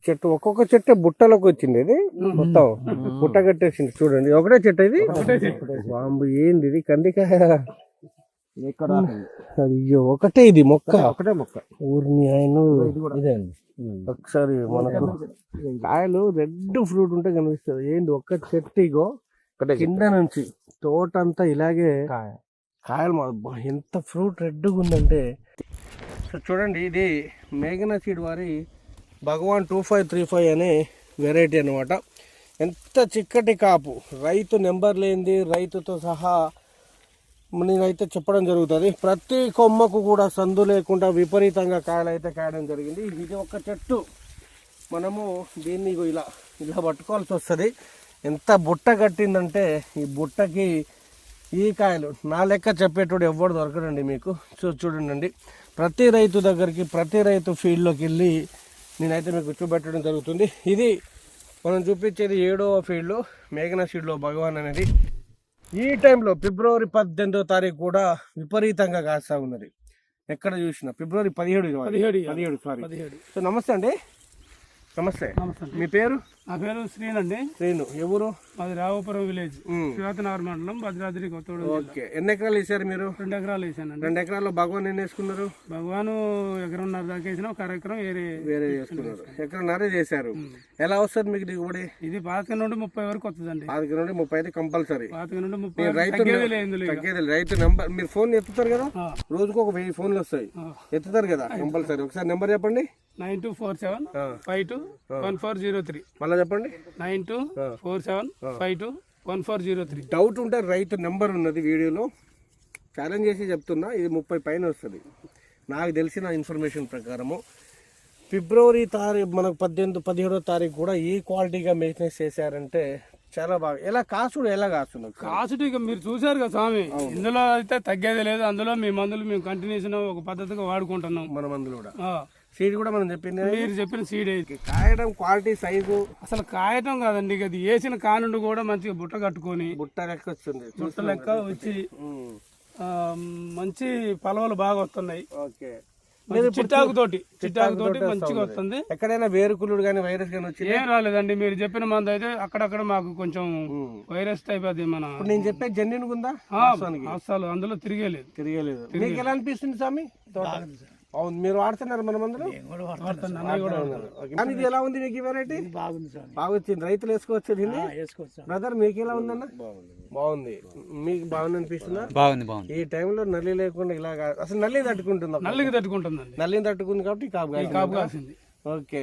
చెట్టు ఒక్కొక్క చెట్టు బుట్టలోకి వచ్చింది. ఇది మొత్తం బుట్ట కట్టేసింది. చూడండి ఒకటే చెట్టు ఇది. బాంబు ఏంది ఇది? కందికాయ. అయ్యో ఒకటే ఇది మొక్క. ఒకటే మొక్క. ఊరిని ఆయన ఇదే అండి. ఒకసారి మనకు కాయలు రెడ్ ఫ్రూట్ ఉంటే కనిపిస్తుంది. ఏంది ఒక్క చెట్టు ఇగో కింద నుంచి తోట అంతా ఇలాగే కాయలు. ఎంత ఫ్రూట్ రెడ్గా ఉందంటే చూడండి. ఇది మేఘనా సీడ్ వారి భగవాన్ 2535 అనే వెరైటీ అనమాట. ఎంత చిక్కటి కాపు. రైతు నెంబర్ లేనిది రైతుతో సహా నేనైతే చెప్పడం జరుగుతుంది. ప్రతి కొమ్మకు కూడా సందు లేకుండా విపరీతంగా కాయలు అయితే కాయడం జరిగింది. ఇది ఒక చెట్టు. మనము దీన్ని ఇలా ఇలా పట్టుకోవాల్సి వస్తుంది. ఎంత బుట్ట కట్టిందంటే ఈ బుట్టకి ఈ కాయలు నా లెక్క చెప్పేటోడు ఎవ్వడు దొరకడండి మీకు. చూడండి ప్రతి రైతు దగ్గరికి ప్రతి రైతు ఫీల్డ్లోకి వెళ్ళి నేనైతే మీకు చూపెట్టడం జరుగుతుంది. ఇది మనం చూపించేది 7వ ఫీల్డ్ మేఘనా సీడ్లో భగవాన్ అనేది. ఈ టైంలో ఫిబ్రవరి 18వ తారీఖు కూడా విపరీతంగా కాస్తా ఉన్నది. ఎక్కడ చూసినా ఫిబ్రవరి 17 సారీ. సో నమస్తే అండి. నమస్తే. మీ పేరు? నా పేరు శ్రీనండి. శ్రీను. ఎవరు? మాది రావుపురం విలేజ్, శివాతనగర్ మండలం, భద్రాద్రి కొత్తగూడెం. ఓకే. ఎన్ని ఎకరాలు వేసారు మీరు? 2 ఎకరాలు వేసానండి. 2 ఎకరాల్లో భగవాన్ ఎన్ని వేసుకున్నారు? భగవాను 1.5 ఎకరం దాకా వేసిన, 1 ఎకరం వేరే వేసుకున్నారు. ఎకరన్నర చేశారు. ఎలా వస్తుంది మీకు దిగుబడి? ఇది 25 నుండి 30 వరకు వస్తుందండి. 25 నుండి 30 అయితే కంపల్సరీ. 25 నుండి 30 తగ్గేది. రైతు నెంబర్ మీరు ఫోన్ ఎత్తుతారు కదా, రోజుకు ఒక 1000 ఫోన్లు వస్తాయి. ఎత్తుతారు కదా కంపల్సరీ. ఒకసారి నెంబర్ చెప్పండి. 9247521403. మళ్ళీ చెప్పండి. 9247521403. డౌట్ ఉంటే రైతు నెంబర్ ఉన్నది వీడియోలో. ఛాలెంజ్ చేసి చెప్తున్నా, ఇది 30 పైన వస్తుంది నాకు తెలిసిన ఇన్ఫర్మేషన్ ప్రకారము. ఫిబ్రవరి తారీఖు మనకు 17వ తారీఖు కూడా ఈ క్వాలిటీగా మెయింటెనెన్స్ చేశారంటే చాలా బాగా. ఎలా కాసుడు ఎలా కాస్తున్నారు? కాసుడు ఇక మీరు చూసారు కదా స్వామి, ఇందులో అయితే తగ్గేది లేదు. అందులో మీ మందులు మేము కంటిన్యూషన్ ఒక పద్ధతిగా వాడుకుంటున్నాం. మన మందులు కూడా సీడ్ కూడా మనం చెప్పింది. మీరు చెప్పిన సీడ్ కాయడం క్వాలిటీ సైజు అసలు కాయటం కాదండి. అది వేసిన కానుండి కూడా మంచిగా బుట్ట కట్టుకొని బుట్ట లెక్క వచ్చింది. బుట్ట లెక్క వచ్చి మంచి పలవలు బాగా వస్తున్నాయి. ఓకే. చిట్టాకు తోటి మంచిగా వస్తుంది. ఎక్కడైనా వేరుకులుడు కానీ వైరస్ కానీ వచ్చి ఏం రాలేదండి. మీరు చెప్పిన మందు అయితే అక్కడక్కడ మాకు కొంచెం వైరస్ టైప్ అది మన నేను చెప్పే జెన్యున్ ఉందా? అసలు అందులో తిరిగేలేదు. మీకు ఎలా అనిపిస్తుంది స్వామి? అవును, మీరు వాడుతున్నారు మన మందులు? కానీ ఇది ఎలా ఉంది మీకు? వెరైటీ బాగా వచ్చింది. రైతులు వేసుకోవచ్చు దీన్ని. బ్రదర్ మీకు ఎలా ఉందన్న? బాగుంది. మీకు బాగుంది అనిపిస్తుందా? బాగుంది. ఈ టైంలో నల్లి లేకుండా ఇలా అసలు నల్లి తట్టుకుంటుందా? నల్లికి తట్టుకుంటుంది. నల్లిని తట్టుకుంది కాబట్టి కాపు కాసింది. ఓకే.